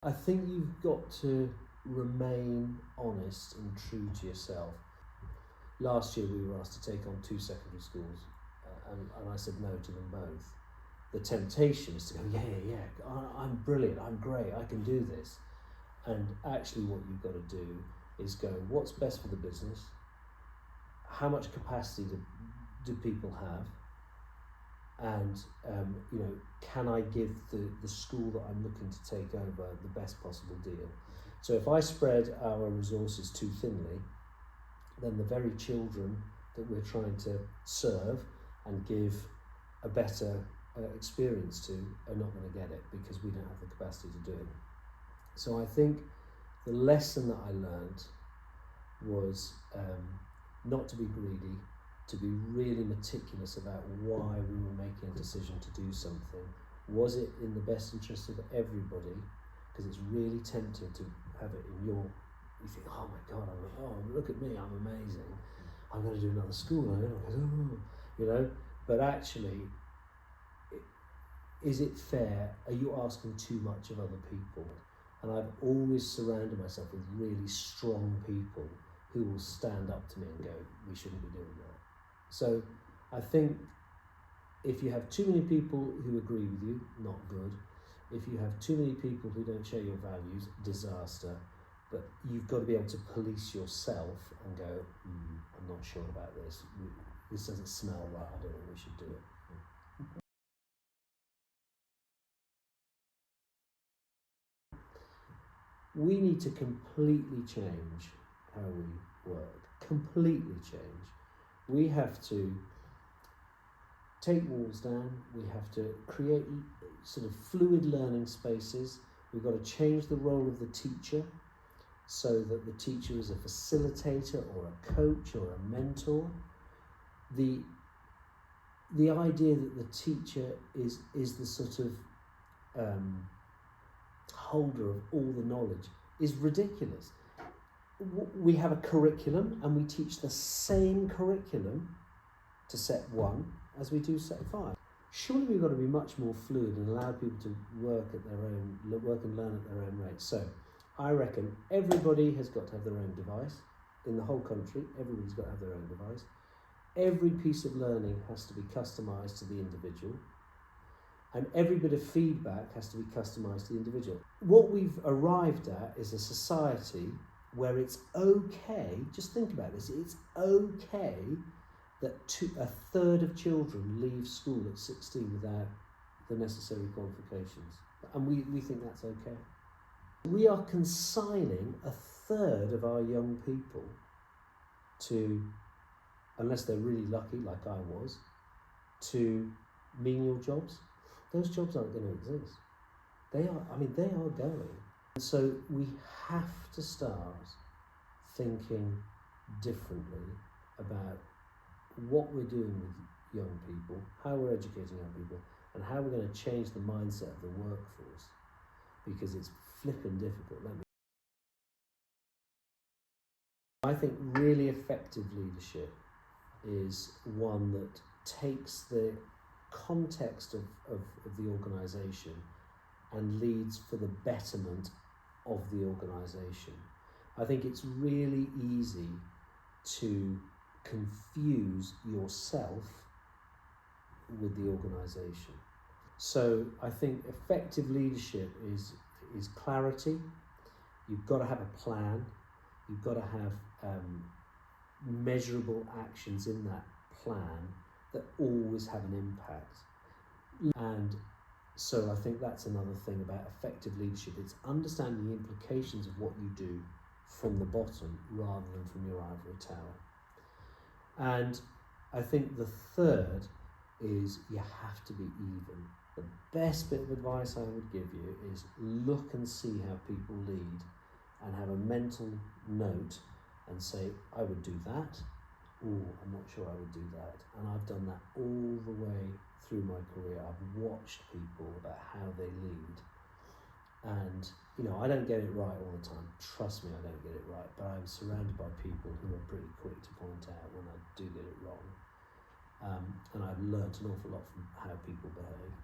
I think you've got to remain honest and true to yourself. Last year we were asked to take on 2 secondary schools, and I said no to them both. The temptation is to go, I'm brilliant, I'm great, I can do this. And actually what you've got to do is go, what's best for the business? How much capacity do people have? And can I give the school that I'm looking to take over the best possible deal? So if I spread our resources too thinly, then the very children that we're trying to serve and give a better experience to are not going to get it, because we don't have the capacity to do it. So I think the lesson that I learned was not to be greedy, to be really meticulous about why we were making a decision to do something. Was it in the best interest of everybody? Because it's really tempting to have it in you think, oh my God, look at me, I'm amazing. I'm going to do another school. But actually, is it fair? Are you asking too much of other people? And I've always surrounded myself with really strong people who will stand up to me and go, we shouldn't be doing that. So I think if you have too many people who agree with you, not good. If you have too many people who don't share your values, disaster. But you've got to be able to police yourself and go, I'm not sure about this. This doesn't smell right, I don't think we should do it. We need to completely change how we work, completely change. We have to take walls down, we have to create sort of fluid learning spaces. We've got to change the role of the teacher so that the teacher is a facilitator or a coach or a mentor. The idea that the teacher is the sort of holder of all the knowledge is ridiculous. We have a curriculum and we teach the same curriculum to set 1 as we do set 5. Surely we've got to be much more fluid and allow people to work and learn at their own rate. So I reckon everybody has got to have their own device. In the whole country, everybody's got to have their own device. Every piece of learning has to be customised to the individual. And every bit of feedback has to be customised to the individual. What we've arrived at is a society where it's okay, just think about this, it's okay that a third of children leave school at 16 without the necessary qualifications. And we think that's okay. We are consigning a third of our young people to, unless they're really lucky like I was, to menial jobs. Those jobs aren't going to exist. They are going. And so we have to start thinking differently about what we're doing with young people, how we're educating young people, and how we're going to change the mindset of the workforce, because it's flipping difficult. I think really effective leadership is one that takes the context of the organisation and leads for the betterment of the organisation. I think it's really easy to confuse yourself with the organisation. So I think effective leadership is clarity. You've got to have a plan. You've got to have measurable actions in that plan that always have an impact. And so I think that's another thing about effective leadership. It's understanding the implications of what you do from the bottom rather than from your ivory tower. And I think the third is you have to be even. The best bit of advice I would give you is look and see how people lead and have a mental note and say, I would do that. Oh, I'm not sure I would do that. And I've done that all the way through my career. I've watched people about how they lead. And, I don't get it right all the time. Trust me, I don't get it right. But I'm surrounded by people who are pretty quick to point out when I do get it wrong. And I've learnt an awful lot from how people behave.